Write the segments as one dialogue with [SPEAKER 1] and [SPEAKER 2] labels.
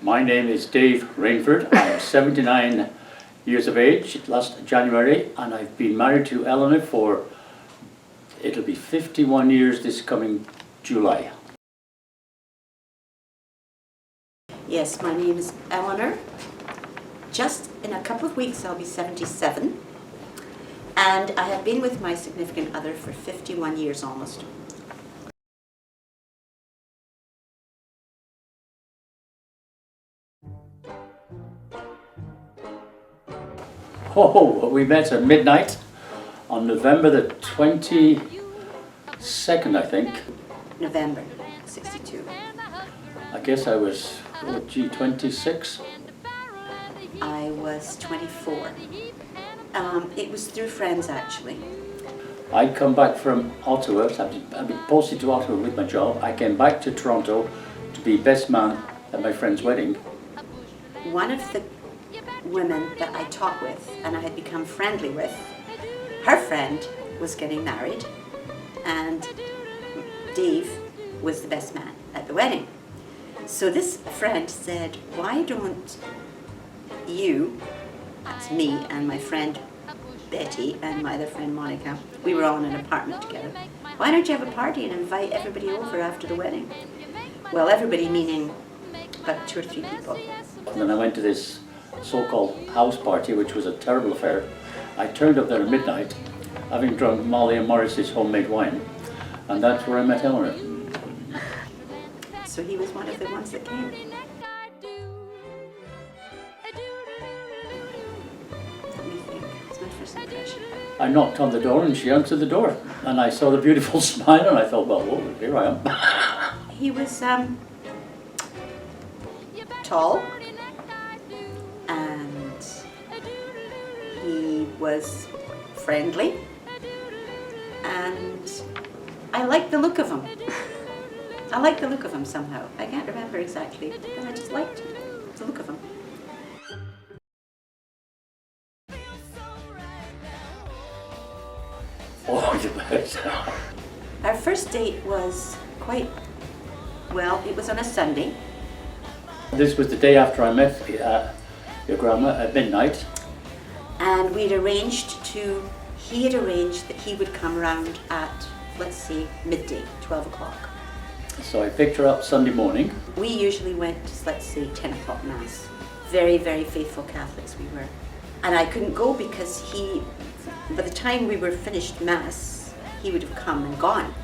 [SPEAKER 1] My name is Dave Rainford. I'm 79 years of age last January, and I've been married to Eleanor for, it'll be 51 years this coming July.
[SPEAKER 2] Yes, my name is Eleanor. Just in a couple of weeks I'll be 77, and I have been with my significant other for 51 years almost.
[SPEAKER 1] Oh, we met at midnight on November the 22nd, I think.
[SPEAKER 2] November 62.
[SPEAKER 1] I guess I was, 26?
[SPEAKER 2] I was 24. It was through friends actually.
[SPEAKER 1] I'd come back from Ottawa. I'd been posted to Ottawa with my job. I came back to Toronto to be best man at my friend's wedding.
[SPEAKER 2] One of the women that I taught with and I had become friendly with, her friend was getting married, and Dave was the best man at the wedding. So this friend said, why don't you, that's me and my friend Betty and my other friend Monica, we were all in an apartment together, why don't you have a party and invite everybody over after the wedding? Well, everybody meaning about 2 or 3 people.
[SPEAKER 1] And then I went to this so-called house party, which was a terrible affair. I turned up there at midnight, having drunk Molly and Morris's homemade wine, and that's where I met Eleanor.
[SPEAKER 2] So he was one of the ones that came. Let me think. It's my first impression.
[SPEAKER 1] I knocked on the door and she answered the door, and I saw the beautiful smile and I thought, well, whoa, here I am.
[SPEAKER 2] He was tall, and he was friendly, and I liked the look of him. I liked the look of him somehow. I can't remember exactly, but I just liked the look of him.
[SPEAKER 1] Oh, you bet.
[SPEAKER 2] Our first date was quite, well, it was on a Sunday.
[SPEAKER 1] This was the day after I met your grandma at midnight.
[SPEAKER 2] And he had arranged that he would come around at, let's say, midday, 12 o'clock.
[SPEAKER 1] So I picked her up Sunday morning.
[SPEAKER 2] We usually went to, let's say, 10 o'clock Mass. Very, very faithful Catholics we were. And I couldn't go because by the time we were finished Mass, he would have come and gone,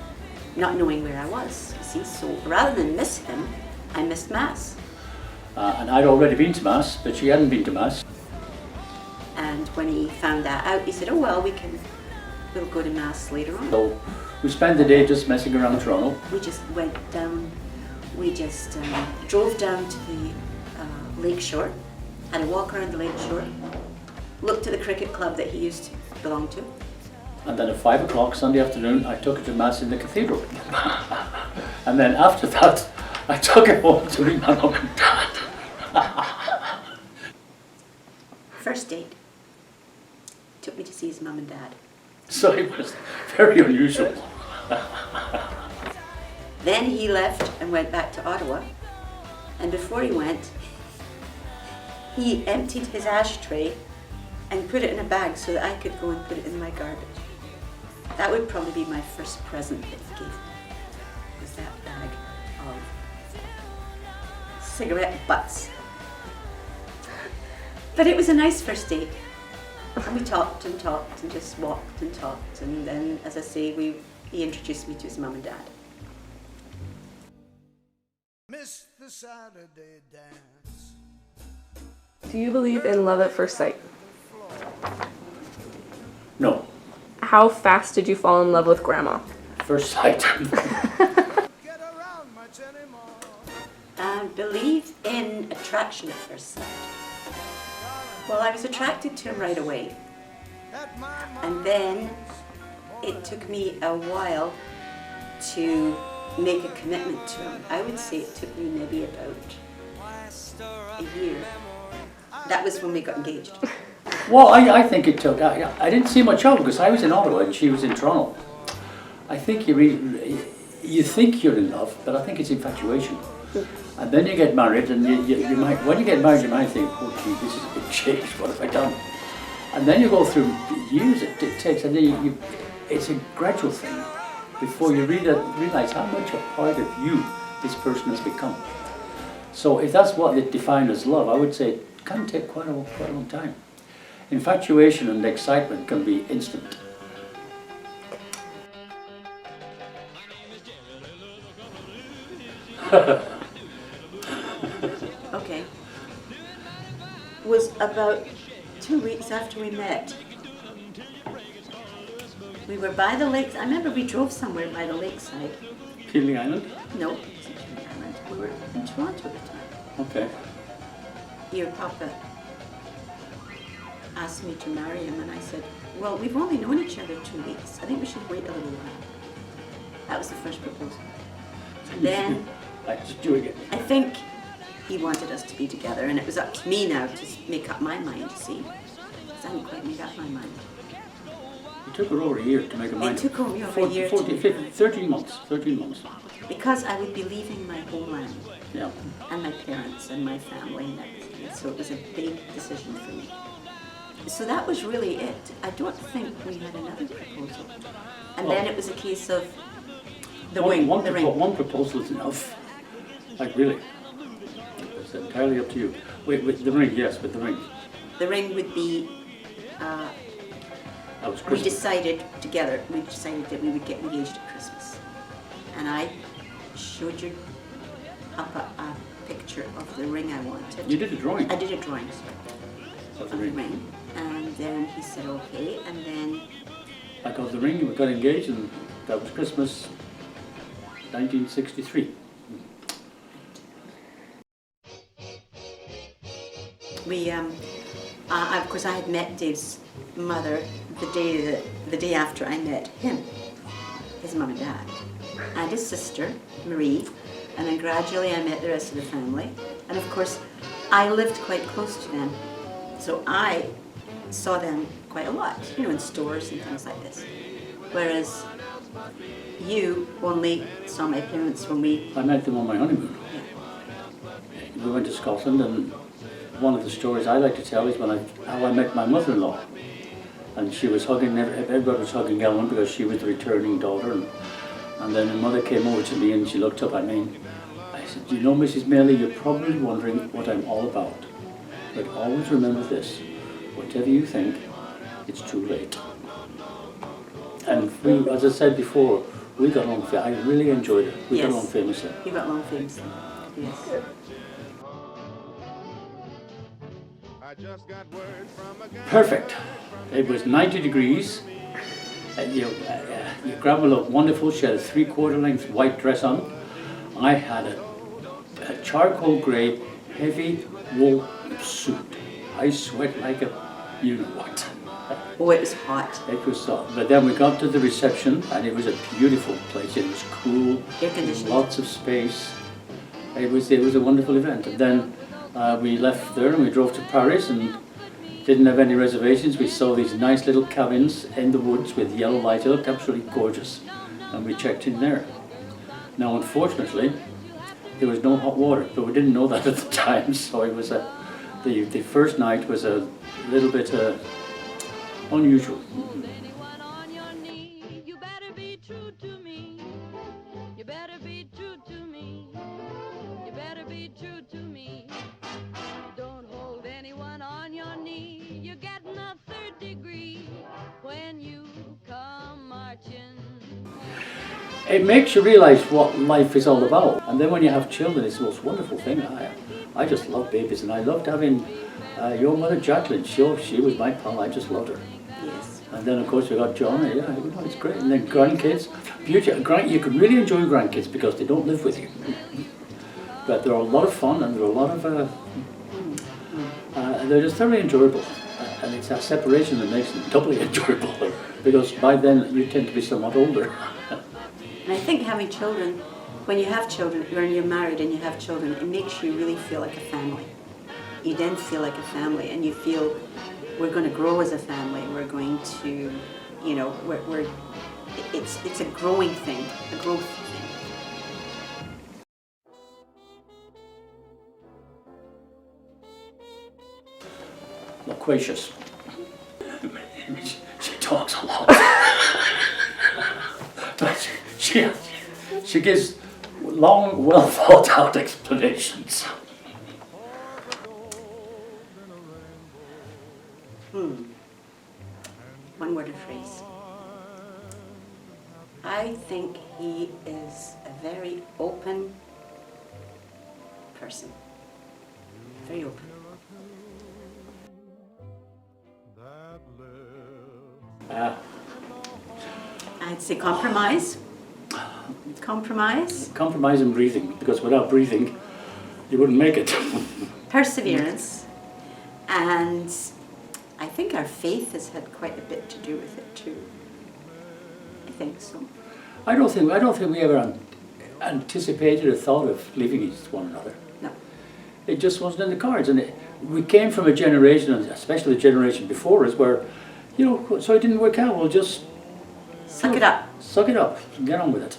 [SPEAKER 2] not knowing where I was, you see. So rather than miss him, I missed Mass.
[SPEAKER 1] And I'd already been to Mass, but she hadn't been to Mass.
[SPEAKER 2] And when he found that out, he said, oh well, we'll go to Mass later on.
[SPEAKER 1] So we spent the day just messing around Toronto.
[SPEAKER 2] We just went down, we just drove down to the lake shore, had a walk around the lake shore, looked at the cricket club that he used to belong to.
[SPEAKER 1] And then at 5 o'clock Sunday afternoon, I took her to Mass in the cathedral. And then after that, I took her home to meet my mum and dad.
[SPEAKER 2] First date, took me to see his mum and dad.
[SPEAKER 1] So it was very unusual.
[SPEAKER 2] Then he left and went back to Ottawa, and before he went, he emptied his ashtray and put it in a bag so that I could go and put it in my garbage. That would probably be my first present that he gave me, was that bag of cigarette butts. But it was a nice first date. And we talked and talked and just walked and talked, and then, as I say, he introduced me to his mum and dad.
[SPEAKER 3] Miss the Saturday dance.
[SPEAKER 4] Do you believe in love at first sight?
[SPEAKER 1] No.
[SPEAKER 4] How fast did you fall in love with Grandma?
[SPEAKER 1] First sight.
[SPEAKER 3] Get around much anymore.
[SPEAKER 2] I believe in attraction at first sight. Well, I was attracted to him right away, and then it took me a while to make a commitment to him. I would say it took me maybe about a year. That was when we got engaged.
[SPEAKER 1] Well, I think it took, I didn't see much of it because I was in Ottawa and she was in Toronto. I think you think you're in love, but I think it's infatuation. And then you get married, and you might, when you get married, you might think, oh gee, this is a big change, what have I done? And then you go through years it takes, and then it's a gradual thing before you realize how much a part of you this person has become. So if that's what they define as love, I would say it can take quite a long time. Infatuation and excitement can be instant.
[SPEAKER 2] Okay. Was about 2 weeks after we met. We were by the lakes. I remember we drove somewhere by the lakeside.
[SPEAKER 1] Peeling Island?
[SPEAKER 2] No, it wasn't Peeling Island. We were in Toronto at the time.
[SPEAKER 1] Okay.
[SPEAKER 2] Your papa asked me to marry him, and I said, well, we've only known each other 2 weeks. I think we should wait a little while. That was the first proposal. And then
[SPEAKER 1] I just doing it.
[SPEAKER 2] I think he wanted us to be together, and it was up to me now to make up my mind, see? Because I hadn't quite made up my mind.
[SPEAKER 1] It took her over a year to make a mind.
[SPEAKER 2] It took her over a year
[SPEAKER 1] 13 months.
[SPEAKER 2] Because I would be leaving my homeland
[SPEAKER 1] Yeah.
[SPEAKER 2] and my parents and my family and everything. So it was a big decision for me. So that was really it. I don't think we had another proposal. And then it was a case of the ring.
[SPEAKER 1] One proposal is enough. Like really. It's entirely up to you. Wait, with the ring, yes, with the ring.
[SPEAKER 2] The ring would be,
[SPEAKER 1] That was
[SPEAKER 2] we
[SPEAKER 1] Christmas.
[SPEAKER 2] decided together, we decided that we would get engaged at Christmas. And I showed you up a picture of the ring I wanted.
[SPEAKER 1] You did a drawing
[SPEAKER 2] I did a drawing
[SPEAKER 1] of
[SPEAKER 2] of the ring. And then he said, okay, and then
[SPEAKER 1] I got the ring, we got engaged, and that was Christmas 1963.
[SPEAKER 2] we, of course I had met Dave's mother the day after I met him, his mum and dad, and his sister, Marie, and then gradually I met the rest of the family. And of course, I lived quite close to them, so I saw them quite a lot, you know, in stores and things like this. Whereas you only saw my parents when we...
[SPEAKER 1] I met them on my honeymoon.
[SPEAKER 2] Yeah.
[SPEAKER 1] We went to Scotland, and one of the stories I like to tell is how I met my mother-in-law. And she was hugging, everybody was hugging Eleanor because she was the returning daughter. And then her mother came over to me and she looked up at me. I said, you know, Mrs. Maley, you're probably wondering what I'm all about. But always remember this, whatever you think, it's too late. And we, as I said before, we got along, I really enjoyed it. We got along famously.
[SPEAKER 2] You got along famously, yes.
[SPEAKER 1] Perfect. It was 90 degrees. Your grandma looked wonderful. She had a 3/4 length white dress on. I had a charcoal grey heavy wool suit. I sweat like a you know what.
[SPEAKER 2] Oh, it was hot.
[SPEAKER 1] It was hot. But then we got to the reception, and it was a beautiful place. It was cool.
[SPEAKER 2] Air conditioned.
[SPEAKER 1] Lots of space. It was a wonderful event. And then we left there and we drove to Paris and didn't have any reservations. We saw these nice little cabins in the woods with yellow light. It looked absolutely gorgeous. And we checked in there. Now, unfortunately, there was no hot water, but we didn't know that at the time. So it was the first night was a little bit unusual. It makes you realise what life is all about. And then when you have children, it's the most wonderful thing. I just love babies, and I loved having your mother, Jacqueline. She was my pal. I just loved her.
[SPEAKER 2] Yes.
[SPEAKER 1] And then, of course, we got John. Yeah, it's great. And then grandkids. Beauty. You can really enjoy grandkids because they don't live with you. But they're a lot of fun, and they're a lot of... they're just very enjoyable. And it's that separation that makes them doubly enjoyable. Because by then, you tend to be somewhat older.
[SPEAKER 2] And I think having children, when you have children, when you're married and you have children, it makes you really feel like a family. You then feel like a family, and you feel we're going to grow as a family. We're going to, you know, it's a growing thing, a growth thing.
[SPEAKER 1] loquacious. She talks a lot. But she gives long, well thought out explanations.
[SPEAKER 2] One word or phrase. I think he is a very open person. Very open. I'd say compromise. Compromise.
[SPEAKER 1] Compromise in breathing, because without breathing, you wouldn't make it.
[SPEAKER 2] Perseverance. And I think our faith has had quite a bit to do with it too. I think so.
[SPEAKER 1] I don't think we ever anticipated or thought of leaving one another.
[SPEAKER 2] No.
[SPEAKER 1] It just wasn't in the cards, and we came from a generation, and especially the generation before us, where, you know, so it didn't work out. We'll just
[SPEAKER 2] Suck it up.
[SPEAKER 1] suck it up, and get on with it.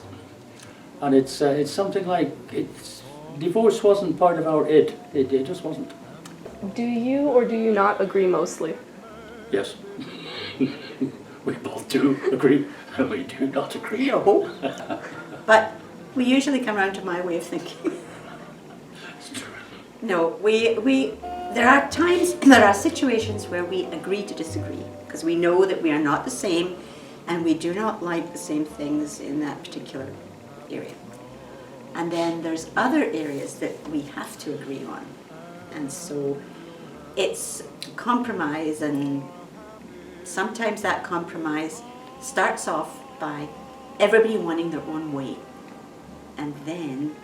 [SPEAKER 1] And it's something like divorce wasn't part of our id. It just wasn't.
[SPEAKER 4] Do you or do you not agree mostly?
[SPEAKER 1] Yes, we both do agree, and we do not agree.
[SPEAKER 2] No. But we usually come around to my way of thinking.
[SPEAKER 1] It's true.
[SPEAKER 2] No, there are times, there are situations where we agree to disagree because we know that we are not the same and we do not like the same things in that particular area. And then there's other areas that we have to agree on. And so it's compromise, and sometimes that compromise starts off by everybody wanting their own way. And then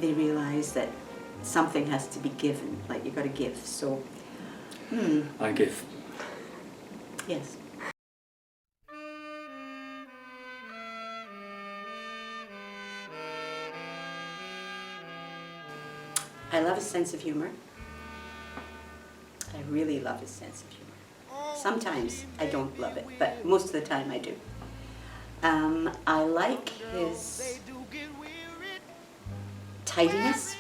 [SPEAKER 2] they realize that something has to be given, like you've got to give. So,
[SPEAKER 1] I give.
[SPEAKER 2] yes. I love his sense of humor. I really love his sense of humor. Sometimes I don't love it, but most of the time I do. I like his tidiness,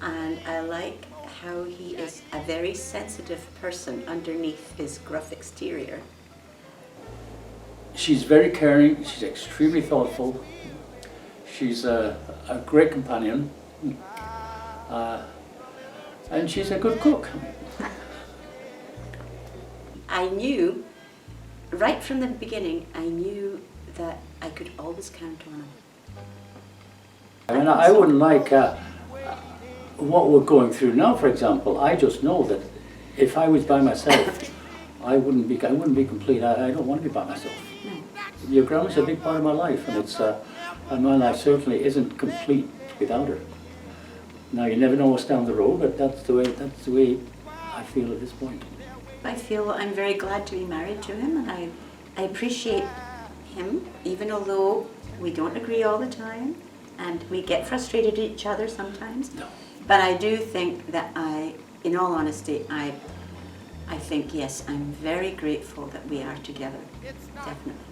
[SPEAKER 2] and I like how he is a very sensitive person underneath his gruff exterior.
[SPEAKER 1] She's very caring, she's extremely thoughtful, she's a great companion, and she's a good cook.
[SPEAKER 2] I knew, right from the beginning, I knew that I could always count on him.
[SPEAKER 1] I mean, I wouldn't like what we're going through now, for example. I just know that if I was by myself, I wouldn't be complete. I don't want to be by myself. Your grandma's a big part of my life, and and my life certainly isn't complete without her. Now, you never know what's down the road, but that's the way I feel at this point.
[SPEAKER 2] I feel I'm very glad to be married to him, and I appreciate him, even although we don't agree all the time, and we get frustrated at each other sometimes.
[SPEAKER 1] No.
[SPEAKER 2] But I do think that in all honesty, I think, yes, I'm very grateful that we are together, definitely.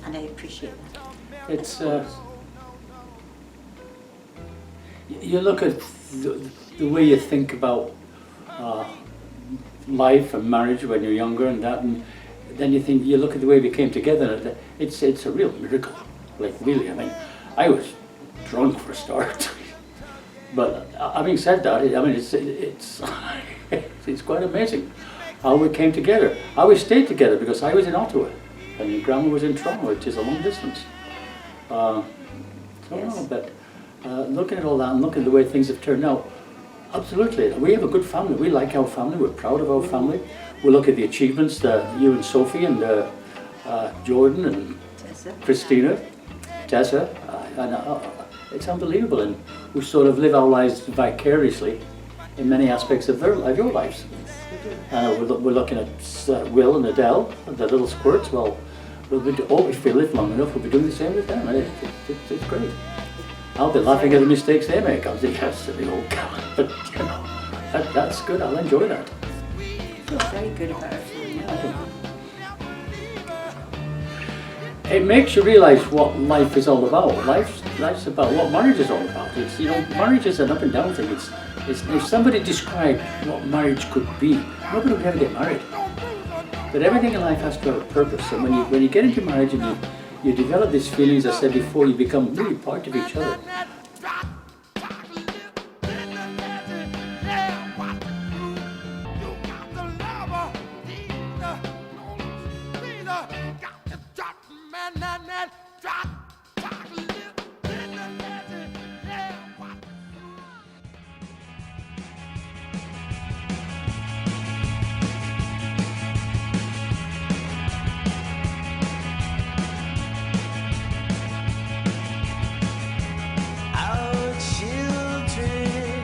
[SPEAKER 2] And I appreciate that.
[SPEAKER 1] It's, you look at the way you think about life and marriage when you're younger and that, and then you look at the way we came together, and it's a real miracle. Like, really, I mean, I was drunk for a start. But having said that, I mean, it's quite amazing how we came together. How we stayed together, because I was in Ottawa and your grandma was in Toronto, which is a long distance.
[SPEAKER 2] Yes.
[SPEAKER 1] No, but looking at all that and looking at the way things have turned out, absolutely, we have a good family. We like our family. We're proud of our family. We look at the achievements that you and Sophie and Jordan and
[SPEAKER 2] Tessa.
[SPEAKER 1] Christina, Tessa, and it's unbelievable, and we sort of live our lives vicariously in many aspects of your lives.
[SPEAKER 2] Yes, we do.
[SPEAKER 1] We're looking at Will and Adele, the little squirts. Well, if we live long enough, we'll be doing the same with them. And it's great. I'll be laughing at the mistakes they make. I'll say, yes, silly old cow. But, you know, that's good. I'll enjoy that.
[SPEAKER 2] I feel very good about our family.
[SPEAKER 1] it makes you realize what life is all about. Life's about what marriage is all about. It's, you know, marriage is an up and down thing. It's if somebody described what marriage could be, nobody would ever get married. But everything in life has to have a purpose. And when you get into marriage and you develop these feelings, as I said before, you become really part of each other.
[SPEAKER 5] Our children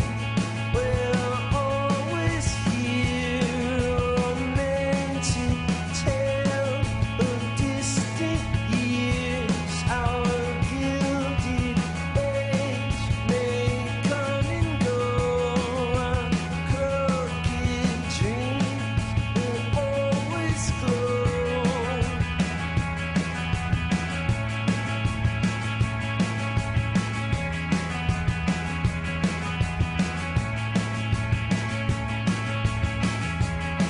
[SPEAKER 5] will always hear men to tell of distant years. Our gilded age may come and go. Our crooked dreams will always glow.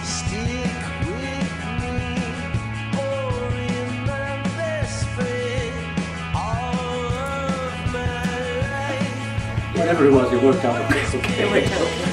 [SPEAKER 5] Stick with me, or in my best friend, all of my life.
[SPEAKER 1] Whatever it was, it worked out. Okay.
[SPEAKER 2] It worked out okay.